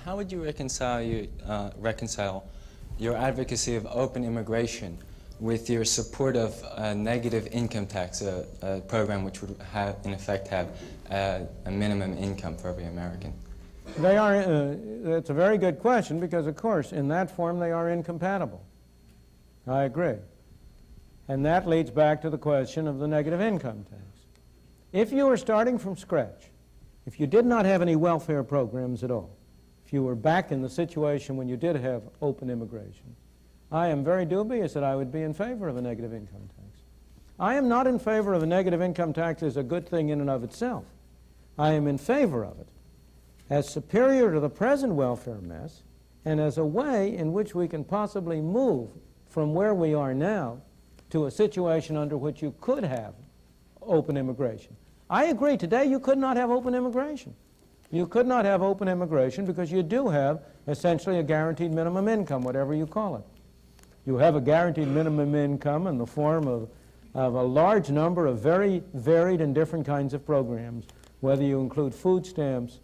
how would you reconcile your advocacy of open immigration with your support of a negative income tax, a program which would have, in effect, have a minimum income for every American? They are, it's a very good question because, of course, in that form they are incompatible. I agree. And that leads back to the question of the negative income tax. If you were starting from scratch, if you did not have any welfare programs at all, if you were back in the situation when you did have open immigration, I am very dubious that I would be in favor of a negative income tax. I am not in favor of a negative income tax as a good thing in and of itself. I am in favor of it as superior to the present welfare mess and as a way in which we can possibly move from where we are now to a situation under which you could have open immigration. I agree, today you could not have open immigration. You could not have open immigration because you do have essentially a guaranteed minimum income, whatever you call it. You have a guaranteed minimum income in the form of a large number of very varied and different kinds of programs, whether you include food stamps,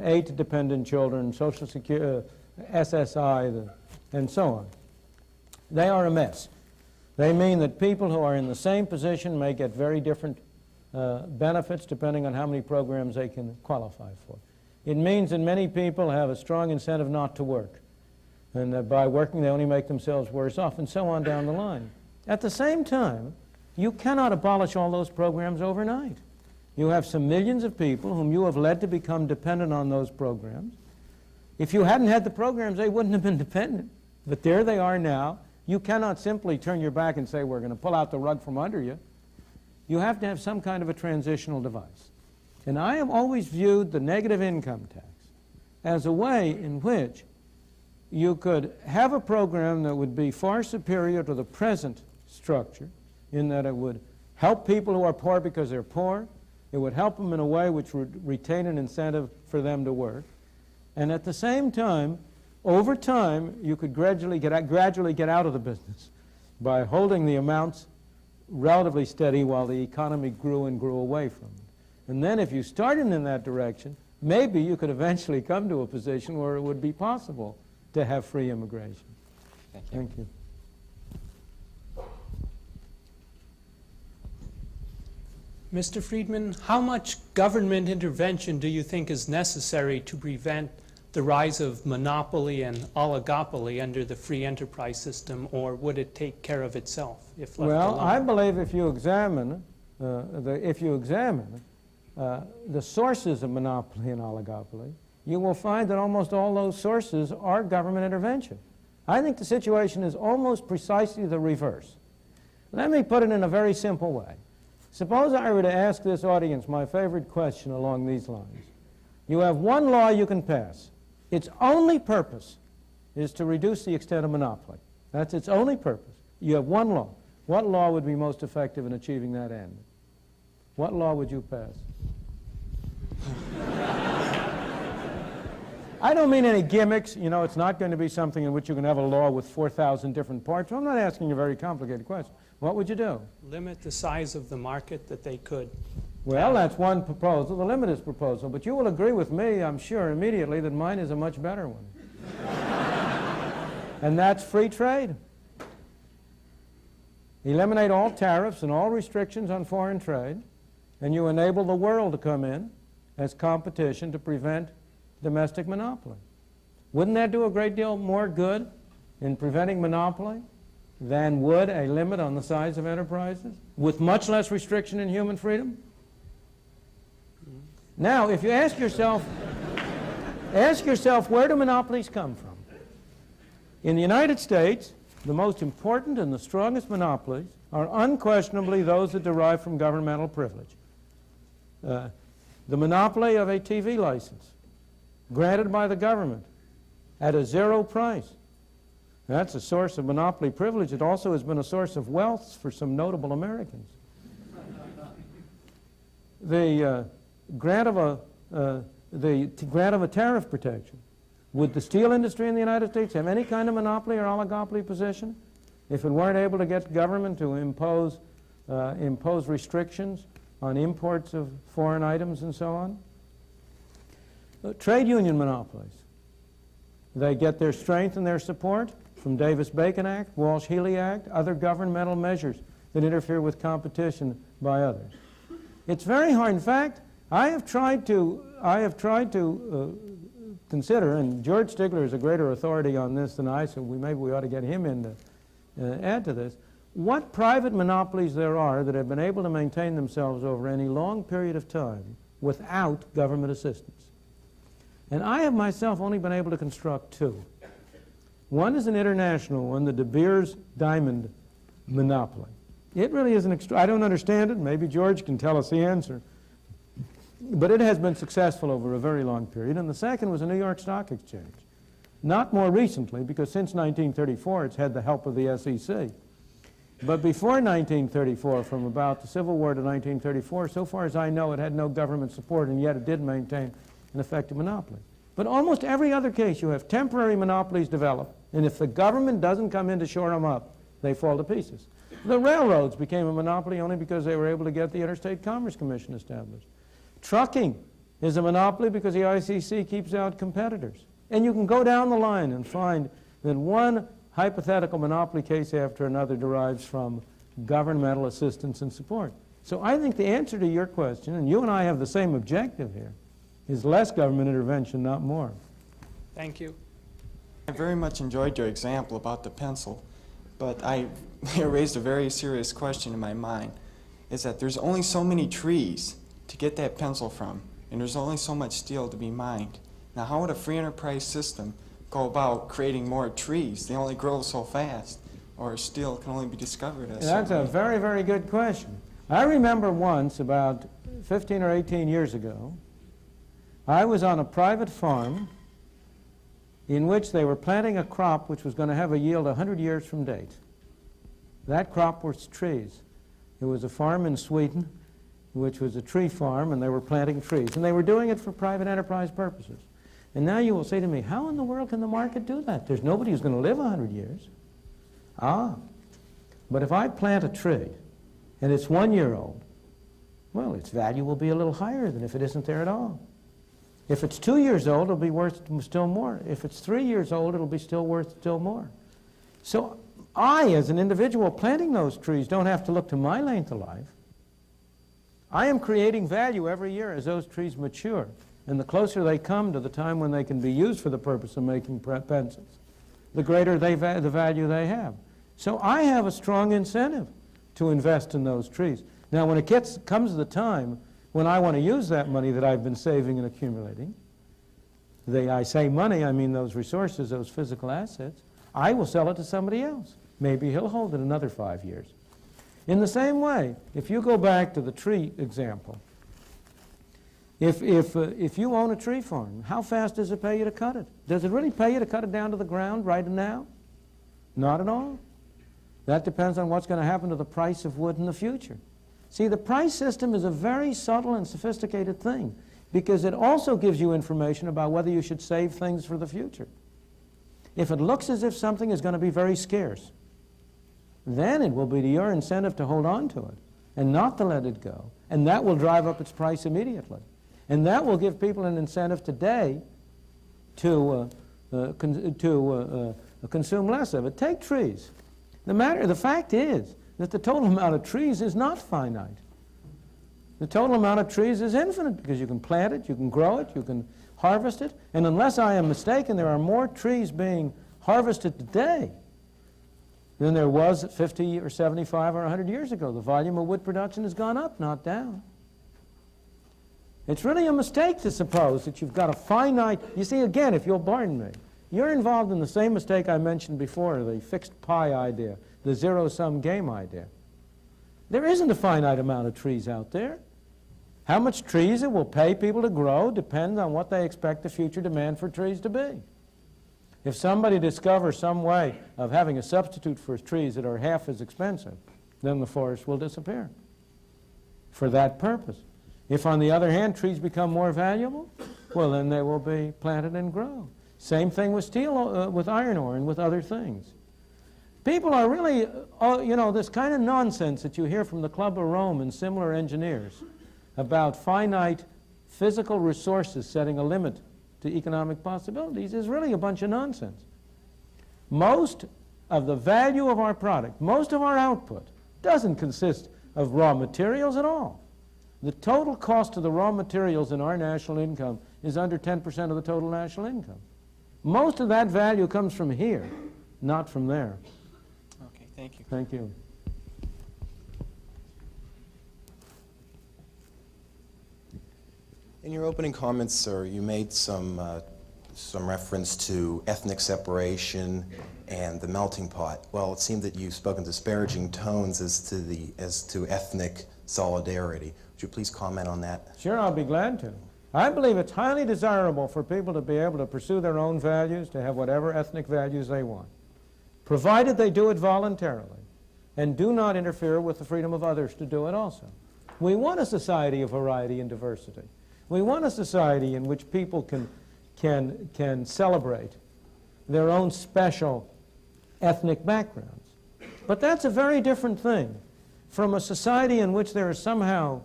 aid to dependent children, Social Security, SSI, and so on. They are a mess. They mean that people who are in the same position may get very different benefits depending on how many programs they can qualify for. It means that many people have a strong incentive not to work, and that by working they only make themselves worse off, and so on down the line. At the same time, you cannot abolish all those programs overnight. You have some millions of people whom you have led to become dependent on those programs. If you hadn't had the programs, they wouldn't have been dependent. But there they are now. You cannot simply turn your back and say, we're going to pull out the rug from under you. You have to have some kind of a transitional device. And I have always viewed the negative income tax as a way in which you could have a program that would be far superior to the present structure, in that it would help people who are poor because they're poor. It would help them in a way which would retain an incentive for them to work. And at the same time, over time, you could gradually get out of the business by holding the amounts relatively steady while the economy grew and grew away from it. And then if you started in that direction, maybe you could eventually come to a position where it would be possible to have free immigration. Thank you. Mr. Friedman, how much government intervention do you think is necessary to prevent the rise of monopoly and oligopoly under the free enterprise system, or would it take care of itself if left alone? Well, I believe if you examine the sources of monopoly and oligopoly, you will find that almost all those sources are government intervention. I think the situation is almost precisely the reverse. Let me put it in a very simple way. Suppose I were to ask this audience my favorite question along these lines. You have one law you can pass. Its only purpose is to reduce the extent of monopoly. That's its only purpose. You have one law. What law would be most effective in achieving that end? What law would you pass? I don't mean any gimmicks. You know, it's not going to be something in which you can have a law with 4,000 different parts. I'm not asking you a very complicated question. What would you do? Limit the size of the market that they could. Well, that's one proposal, the limited proposal. But you will agree with me, I'm sure, immediately that mine is a much better one. And that's free trade. Eliminate all tariffs and all restrictions on foreign trade, and you enable the world to come in as competition to prevent domestic monopoly. Wouldn't that do a great deal more good in preventing monopoly than would a limit on the size of enterprises, with much less restriction in human freedom? Now, if you ask yourself, where do monopolies come from? In the United States, the most important and the strongest monopolies are unquestionably those that derive from governmental privilege. The monopoly of a TV license, granted by the government at a zero price. That's a source of monopoly privilege. It also has been a source of wealth for some notable Americans. The grant of a tariff protection. Would the steel industry in the United States have any kind of monopoly or oligopoly position if it weren't able to get government to impose restrictions on imports of foreign items and so on? Trade union monopolies. They get their strength and their support from Davis-Bacon Act, Walsh-Healy Act, other governmental measures that interfere with competition by others. It's very hard. In fact, I have tried to consider, and George Stigler is a greater authority on this than I, so maybe we ought to get him in to add to this, what private monopolies there are that have been able to maintain themselves over any long period of time without government assistance. And I have myself only been able to construct two. One is an international one, the De Beers Diamond monopoly. It really is I don't understand it. Maybe George can tell us the answer. But it has been successful over a very long period. And the second was a New York Stock Exchange. Not more recently, because since 1934 it's had the help of the SEC. But before 1934, from about the Civil War to 1934, so far as I know, it had no government support, and yet it did maintain an effective monopoly. But almost every other case, you have temporary monopolies develop, and if the government doesn't come in to shore them up, they fall to pieces. The railroads became a monopoly only because they were able to get the Interstate Commerce Commission established. Trucking is a monopoly because the ICC keeps out competitors. And you can go down the line and find that one hypothetical monopoly case after another derives from governmental assistance and support. So I think the answer to your question, and you and I have the same objective here, is less government intervention, not more. Thank you. I very much enjoyed your example about the pencil, but it raised a very serious question in my mind, is that there's only so many trees to get that pencil from, and there's only so much steel to be mined. Now, how would a free enterprise system go about creating more trees? They only grow so fast, or steel can only be discovered as That's a very, very good question. I remember once, about 15 or 18 years ago, I was on a private farm in which they were planting a crop which was going to have a yield 100 years from date. That crop was trees. It was a farm in Sweden, which was a tree farm, and they were planting trees. And they were doing it for private enterprise purposes. And now you will say to me, how in the world can the market do that? There's nobody who's going to live 100 years. But if I plant a tree, and it's 1 year old, well, its value will be a little higher than if it isn't there at all. If it's 2 years old, it'll be worth still more. If it's 3 years old, it'll be still worth still more. So I, as an individual planting those trees, don't have to look to my length of life. I am creating value every year as those trees mature. And the closer they come to the time when they can be used for the purpose of making pencils, the greater the value they have. So I have a strong incentive to invest in those trees. Now, when it comes to the time when I want to use that money that I've been saving and accumulating, I say money, I mean those resources, those physical assets, I will sell it to somebody else. Maybe he'll hold it another 5 years. In the same way, if you go back to the tree example, if you own a tree farm, how fast does it pay you to cut it? Does it really pay you to cut it down to the ground right now? Not at all. That depends on what's going to happen to the price of wood in the future. See, the price system is a very subtle and sophisticated thing because it also gives you information about whether you should save things for the future. If it looks as if something is going to be very scarce, then it will be to your incentive to hold on to it and not to let it go, and that will drive up its price immediately. And that will give people an incentive today to consume less of it. Take trees. The fact is that the total amount of trees is not finite. The total amount of trees is infinite because you can plant it, you can grow it, you can harvest it, and unless I am mistaken, there are more trees being harvested today than there was 50 or 75 or 100 years ago. The volume of wood production has gone up, not down. It's really a mistake to suppose that you've got a finite... You see, again, if you'll pardon me, you're involved in the same mistake I mentioned before, the fixed pie idea, the zero-sum game idea. There isn't a finite amount of trees out there. How much trees it will pay people to grow depends on what they expect the future demand for trees to be. If somebody discovers some way of having a substitute for trees that are half as expensive, then the forest will disappear for that purpose. If, on the other hand, trees become more valuable, well, then they will be planted and grow. Same thing with steel, with iron ore, and with other things. People are really, you know, this kind of nonsense that you hear from the Club of Rome and similar engineers about finite physical resources setting a limit to economic possibilities is really a bunch of nonsense. Most of the value of our product, most of our output, doesn't consist of raw materials at all. The total cost of the raw materials in our national income is under 10% of the total national income. Most of that value comes from here, not from there. Okay, thank you. Thank you. In your opening comments, sir, you made some reference to ethnic separation and the melting pot. Well, it seemed that you spoke in disparaging tones as to ethnic solidarity. Would you please comment on that? Sure, I'll be glad to. I believe it's highly desirable for people to be able to pursue their own values, to have whatever ethnic values they want, provided they do it voluntarily and do not interfere with the freedom of others to do it also. We want a society of variety and diversity. We want a society in which people can celebrate their own special ethnic backgrounds. But that's a very different thing from a society in which there is somehow,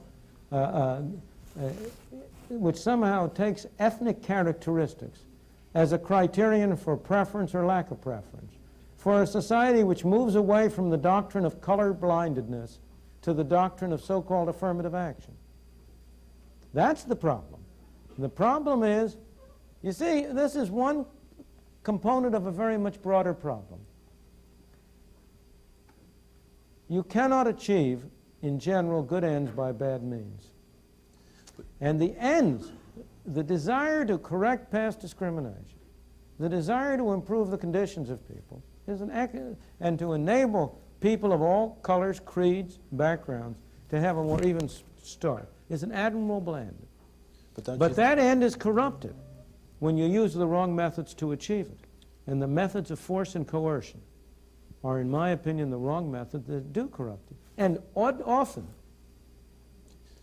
which somehow takes ethnic characteristics as a criterion for preference or lack of preference, for a society which moves away from the doctrine of color-blindedness to the doctrine of so-called affirmative action. That's the problem. The problem is, you see, this is one component of a very much broader problem. You cannot achieve, in general, good ends by bad means. And the ends, the desire to correct past discrimination, the desire to improve the conditions of people, and to enable people of all colors, creeds, backgrounds to have a more even start, is an admirable end. But that end is corrupted when you use the wrong methods to achieve it. And the methods of force and coercion are, in my opinion, the wrong method that do corrupt it. And often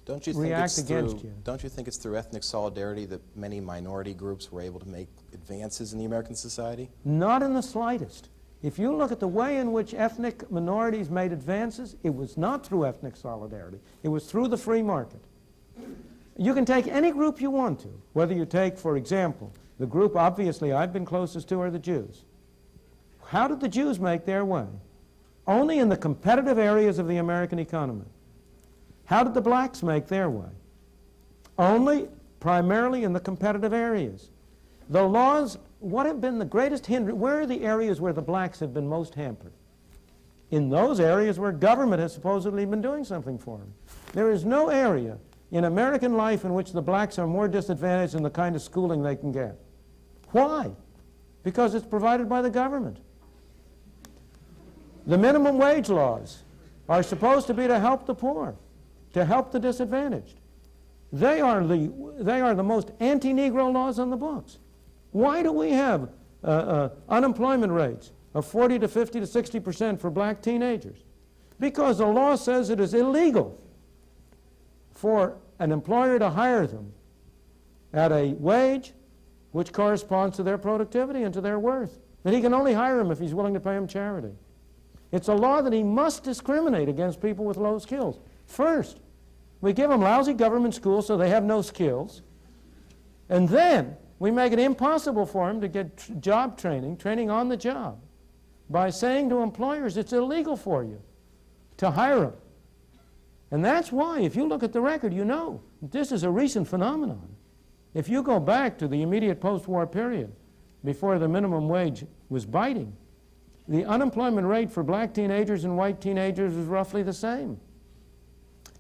react against you. Don't you think it's through ethnic solidarity that many minority groups were able to make advances in the American society? Not in the slightest. If you look at the way in which ethnic minorities made advances, it was not through ethnic solidarity. It was through the free market. You can take any group you want to, whether you take, for example, the group obviously I've been closest to are the Jews. How did the Jews make their way? Only in the competitive areas of the American economy. How did the blacks make their way? Only primarily in the competitive areas. The laws, what have been the greatest hindrance? Where are the areas where the blacks have been most hampered? In those areas where government has supposedly been doing something for them. There is no area in American life in which the blacks are more disadvantaged in the kind of schooling they can get. Why? Because it's provided by the government. The minimum wage laws are supposed to be to help the poor, to help the disadvantaged. They are the most anti-Negro laws on the books. Why do we have unemployment rates of 40 to 50 to 60% for black teenagers? Because the law says it is illegal for an employer to hire them at a wage which corresponds to their productivity and to their worth. That he can only hire them if he's willing to pay them charity. It's a law that he must discriminate against people with low skills. First, we give them lousy government schools so they have no skills. And then we make it impossible for them to get job training on the job, by saying to employers it's illegal for you to hire them. And that's why, if you look at the record, you know this is a recent phenomenon. If you go back to the immediate post-war period, before the minimum wage was biting, the unemployment rate for black teenagers and white teenagers was roughly the same.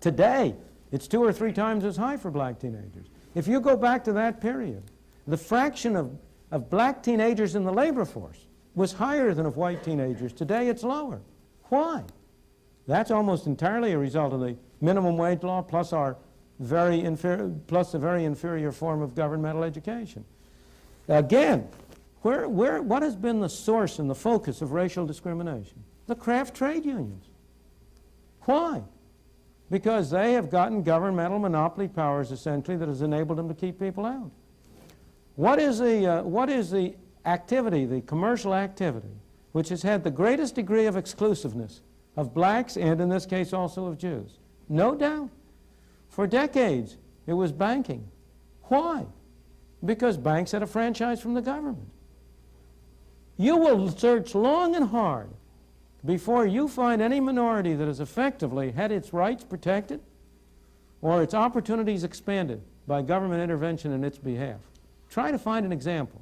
Today, it's 2 or 3 times as high for black teenagers. If you go back to that period, the fraction of black teenagers in the labor force was higher than of white teenagers. Today, it's lower. Why? That's almost entirely a result of the minimum wage law plus a very inferior form of governmental education. Again, what has been the source and the focus of racial discrimination? The craft trade unions. Why? Because they have gotten governmental monopoly powers, essentially, that has enabled them to keep people out. What is the activity, the commercial activity, which has had the greatest degree of exclusiveness of blacks and, in this case, also of Jews? No doubt. For decades, it was banking. Why? because banks had a franchise from the government. You will search long and hard before you find any minority that has effectively had its rights protected or its opportunities expanded by government intervention in its behalf. Try to find an example.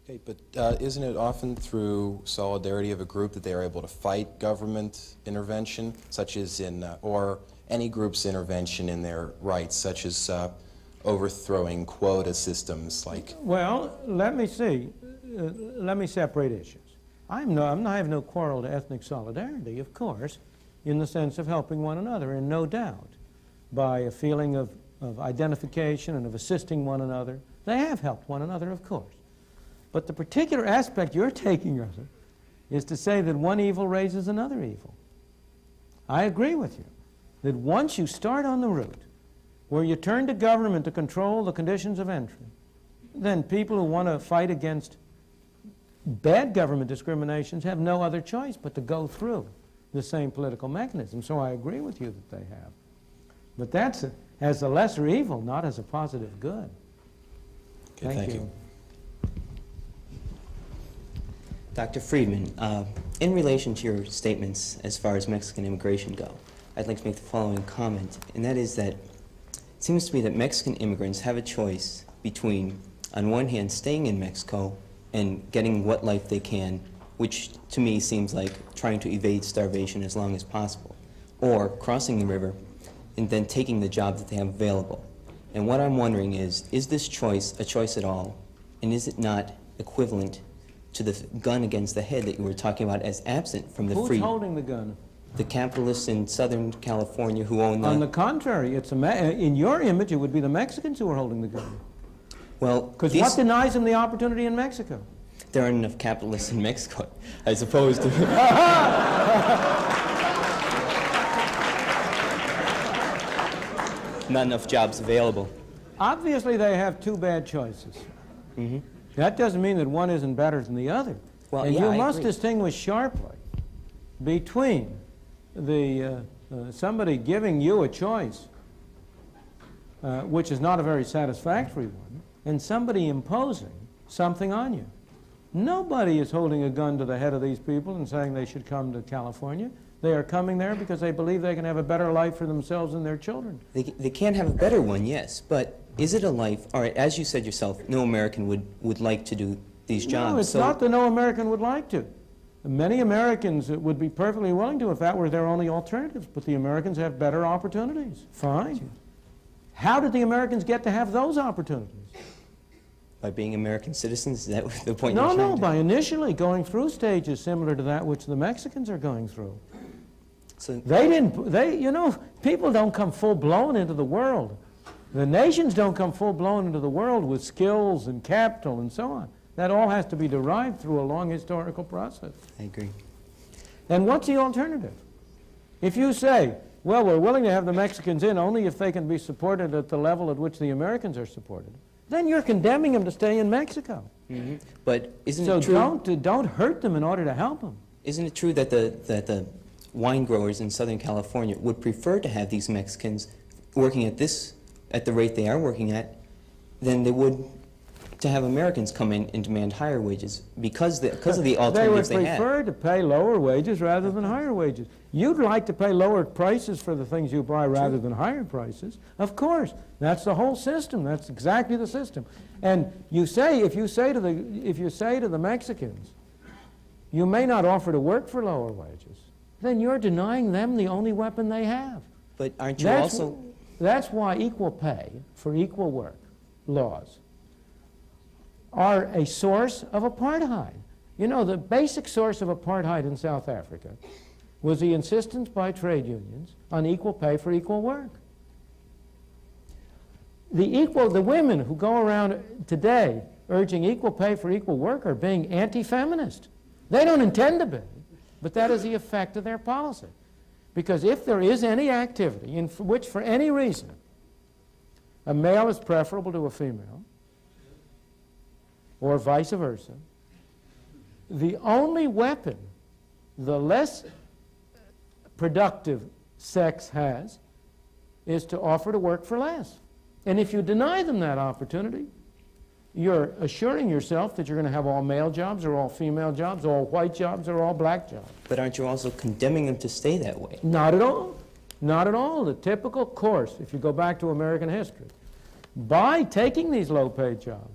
Okay, but isn't it often through solidarity of a group that they are able to fight government intervention, such as in, or any group's intervention in their rights, such as overthrowing quota systems like... Well, let me see. Let me separate issues. I have no quarrel to ethnic solidarity, of course, in the sense of helping one another, and no doubt, by a feeling of identification and of assisting one another. They have helped one another, of course. But the particular aspect you're taking of it is to say that one evil raises another evil. I agree with you that once you start on the route where you turn to government to control the conditions of entry, then people who want to fight against bad government discriminations have no other choice but to go through the same political mechanism. So I agree with you that they have. But that's as a lesser evil, not as a positive good. Okay, thank you. Dr. Friedman, in relation to your statements as far as Mexican immigration go, I'd like to make the following comment, and that is that it seems to me that Mexican immigrants have a choice between, on one hand, staying in Mexico and getting what life they can, which to me seems like trying to evade starvation as long as possible, or crossing the river and then taking the job that they have available. And what I'm wondering is this choice a choice at all, and is it not equivalent to the gun against the head that you were talking about as absent from the free... Who's holding the gun? The capitalists in Southern California who own the... On the contrary, it's in your image, it would be the Mexicans who are holding the gun. Well, because what denies them the opportunity in Mexico? There aren't enough capitalists in Mexico, as opposed to... Not enough jobs available. Obviously, they have two bad choices. Mm-hmm. That doesn't mean that one isn't better than the other. Well, and yeah, you I must agree. distinguish sharply between the somebody giving you a choice, which is not a very satisfactory one, and somebody imposing something on you. Nobody is holding a gun to the head of these people and saying they should come to California. They are coming there because they believe they can have a better life for themselves and their children. They can have a better one, yes, but is it a life, all right, as you said yourself, no American would like to do these jobs. No, it's not that no American would like to. Many Americans would be perfectly willing to if that were their only alternatives, but the Americans have better opportunities. Fine. How did the Americans get to have those opportunities? By being American citizens? Is that the point No, you're trying no, to... by initially going through stages similar to that which the Mexicans are going through. So, You know, people don't come full-blown into the world. The nations don't come full-blown into the world with skills and capital and so on. That all has to be derived through a long historical process. I agree. And what's the alternative? If you say, well, we're willing to have the Mexicans in only if they can be supported at the level at which the Americans are supported, then you're condemning them to stay in Mexico. Mm-hmm. But isn't So it true... don't hurt them in order to help them. Isn't it true that the wine growers in Southern California would prefer to have these Mexicans working at the rate they are working at than they would to have Americans come in and demand higher wages because of the alternatives they have? They would prefer to pay lower wages rather than higher wages. You'd like to pay lower prices for the things you buy rather than higher prices. Of course. That's the whole system. That's exactly the system. And you say, if you say to the Mexicans, you may not offer to work for lower wages, then you're denying them the only weapon they have. But aren't you also... That's why equal pay for equal work laws are a source of apartheid. You know, the basic source of apartheid in South Africa was the insistence by trade unions on equal pay for equal work. The women who go around today urging equal pay for equal work are being anti-feminist. They don't intend to be, but that is the effect of their policy. Because if there is any activity in which, for any reason, a male is preferable to a female, or vice versa, the only weapon the less productive sex has is to offer to work for less. And if you deny them that opportunity, you're assuring yourself that you're going to have all male jobs or all female jobs, all white jobs or all black jobs. But aren't you also condemning them to stay that way? Not at all. Not at all. The typical course, if you go back to American history, by taking these low-paid jobs,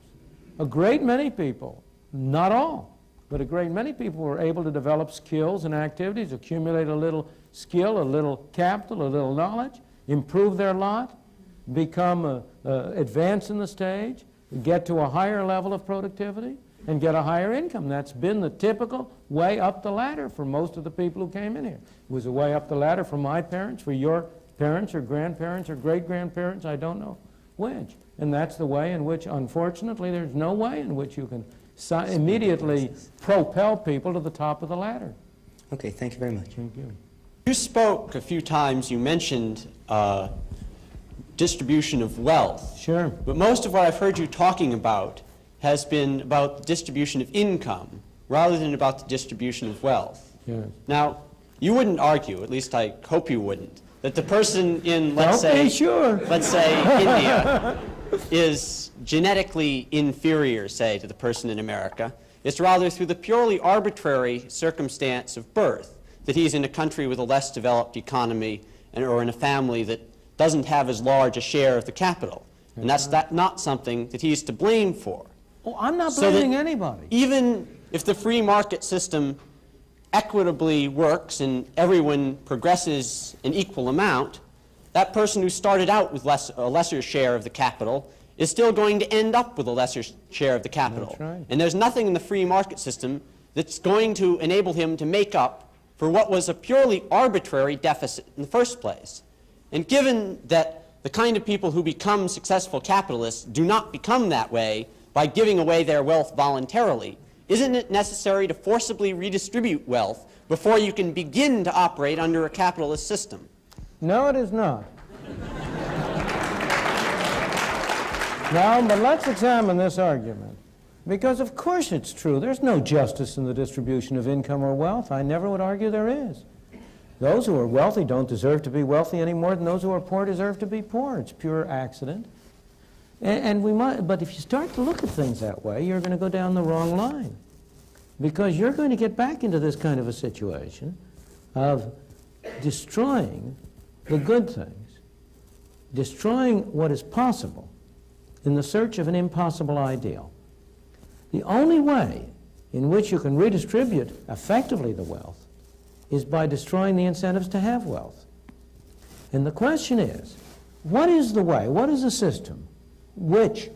a great many people, not all, but a great many people were able to develop skills and activities, accumulate a little skill, a little capital, a little knowledge, improve their lot, become advance in the stage, get to a higher level of productivity, and get a higher income. That's been the typical way up the ladder for most of the people who came in here. It was a way up the ladder for my parents, for your parents or grandparents or great-grandparents, I don't know which. And that's the way in which, unfortunately, there's no way in which you can immediately propel people to the top of the ladder. Okay, thank you very much. Thank you. You spoke a few times, you mentioned distribution of wealth. Sure. But most of what I've heard you talking about has been about the distribution of income rather than about the distribution of wealth. Yes. Now, you wouldn't argue, at least I hope you wouldn't, that the person in, let's Okay, say, sure. let's say India is genetically inferior, say, to the person in America. It's rather through the purely arbitrary circumstance of birth that he's in a country with a less developed economy or in a family that doesn't have as large a share of the capital. And that's not something that he's to blame for. Oh, I'm not So blaming that anybody. Even if the free market system equitably works and everyone progresses an equal amount, that person who started out with a lesser share of the capital is still going to end up with a lesser share of the capital. That's right. And there's nothing in the free market system that's going to enable him to make up for what was a purely arbitrary deficit in the first place. And given that the kind of people who become successful capitalists do not become that way by giving away their wealth voluntarily, isn't it necessary to forcibly redistribute wealth before you can begin to operate under a capitalist system? No, it is not. Now, but let's examine this argument. Because of course it's true. There's no justice in the distribution of income or wealth. I never would argue there is. Those who are wealthy don't deserve to be wealthy any more than those who are poor deserve to be poor. It's pure accident. And we might, but if you start to look at things that way, you're going to go down the wrong line. Because you're going to get back into this kind of a situation of destroying the good things, destroying what is possible in the search of an impossible ideal. The only way in which you can redistribute effectively the wealth is by destroying the incentives to have wealth. And the question is, what is the way, what is the system which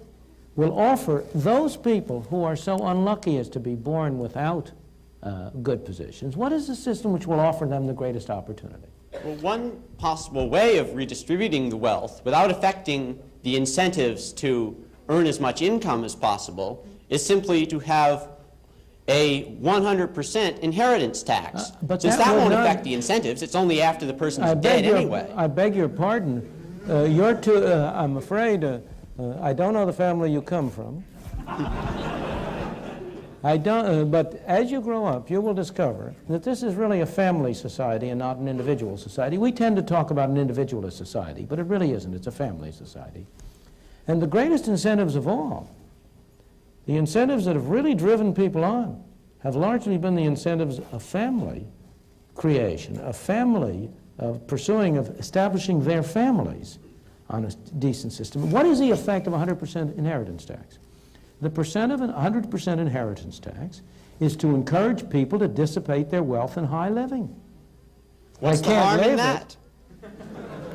will offer those people who are so unlucky as to be born without good positions, what is the system which will offer them the greatest opportunity? Well, one possible way of redistributing the wealth without affecting the incentives to earn as much income as possible is simply to have a 100% inheritance tax. But Since that that would won't not- affect the incentives, it's only after the person's dead anyway. I beg your pardon. I'm afraid, I don't know the family you come from. I don't, but as you grow up, you will discover that this is really a family society and not an individual society. We tend to talk about an individualist society, but it really isn't. It's a family society. And the greatest incentives of all, the incentives that have really driven people on, have largely been the incentives of family creation, of family, of pursuing, of establishing their families on a decent system. What is the effect of 100% inheritance tax? The percent of an 100% inheritance tax is to encourage people to dissipate their wealth in high living. What's the harm in that?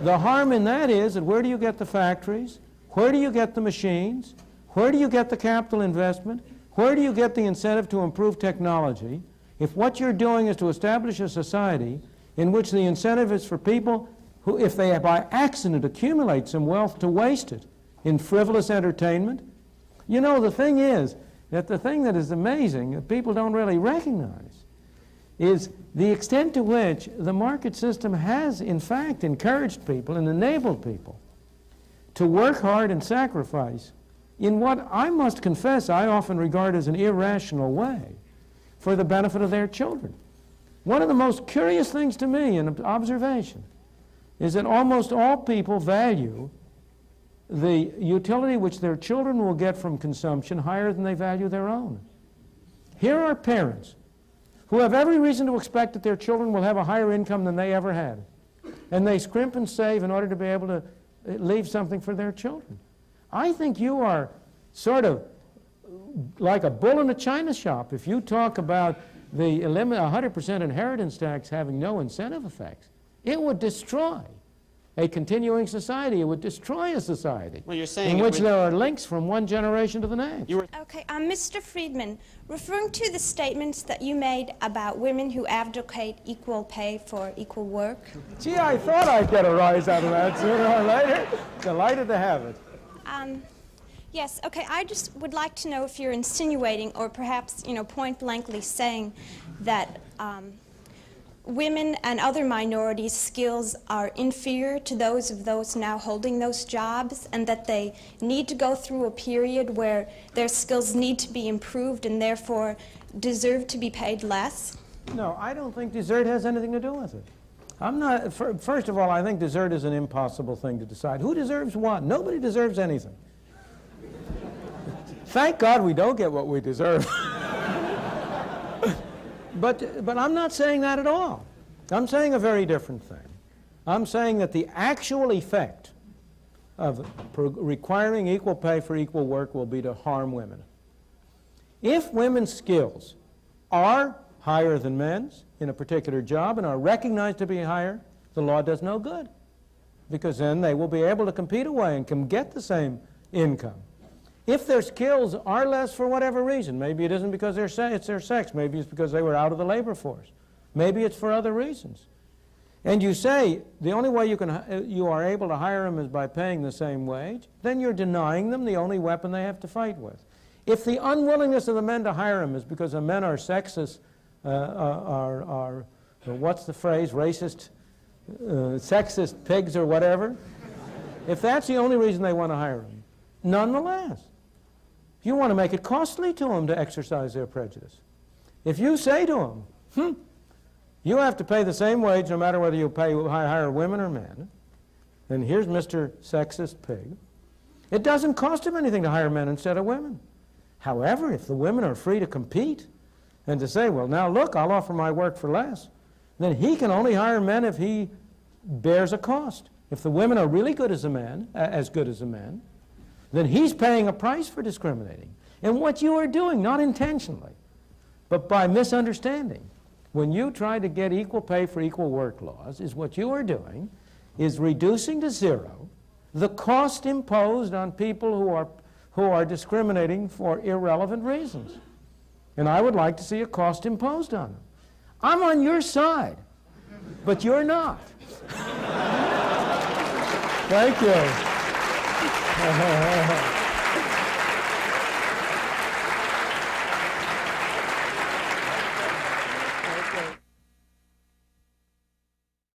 The harm in that is that where do you get the factories? Where do you get the machines? Where do you get the capital investment? Where do you get the incentive to improve technology? If what you're doing is to establish a society in which the incentive is for people who, if they by accident accumulate some wealth, to waste it in frivolous entertainment. You know, the thing is that the thing that is amazing that people don't really recognize is the extent to which the market system has, in fact, encouraged people and enabled people to work hard and sacrifice in what I must confess I often regard as an irrational way for the benefit of their children. One of the most curious things to me in observation is that almost all people value the utility which their children will get from consumption higher than they value their own. Here are parents who have every reason to expect that their children will have a higher income than they ever had. And they scrimp and save in order to be able to leave something for their children. I think you are sort of like a bull in a china shop if you talk about the 100% inheritance tax having no incentive effects. It would destroy a continuing society. It would destroy a society Well, you're saying in which there are links from one generation to the next. Okay, Mr. Friedman, referring to the statements that you made about women who advocate equal pay for equal work. Gee, I thought I'd get a rise out of that sooner or later. Delighted to have it. Yes, okay, I just would like to know if you're insinuating or perhaps, point blankly saying that women and other minorities' skills are inferior to those of those now holding those jobs, and that they need to go through a period where their skills need to be improved and therefore deserve to be paid less? No, I don't think desert has anything to do with it. I'm not, first of all, I think desert is an impossible thing to decide. Who deserves what? Nobody deserves anything. Thank God we don't get what we deserve. But I'm not saying that at all. I'm saying a very different thing. I'm saying that the actual effect of requiring equal pay for equal work will be to harm women. If women's skills are higher than men's in a particular job and are recognized to be higher, the law does no good, because then they will be able to compete away and can get the same income. If their skills are less for whatever reason, maybe it isn't because it's their sex, maybe it's because they were out of the labor force, maybe it's for other reasons, and you say the only way you are able to hire them is by paying the same wage, then you're denying them the only weapon they have to fight with. If the unwillingness of the men to hire them is because the men are sexist, what's the phrase, racist, sexist pigs or whatever, if that's the only reason they want to hire them, nonetheless, you want to make it costly to them to exercise their prejudice. If you say to them, you have to pay the same wage no matter whether you hire women or men, and here's Mr. Sexist Pig, it doesn't cost him anything to hire men instead of women. However, if the women are free to compete and to say, well, now look, I'll offer my work for less, then he can only hire men if he bears a cost. If the women are really good as a man, then he's paying a price for discriminating. And what you are doing, not intentionally, but by misunderstanding, when you try to get equal pay for equal work laws, is what you are doing is reducing to zero the cost imposed on people who are discriminating for irrelevant reasons. And I would like to see a cost imposed on them. I'm on your side, but you're not. Thank you.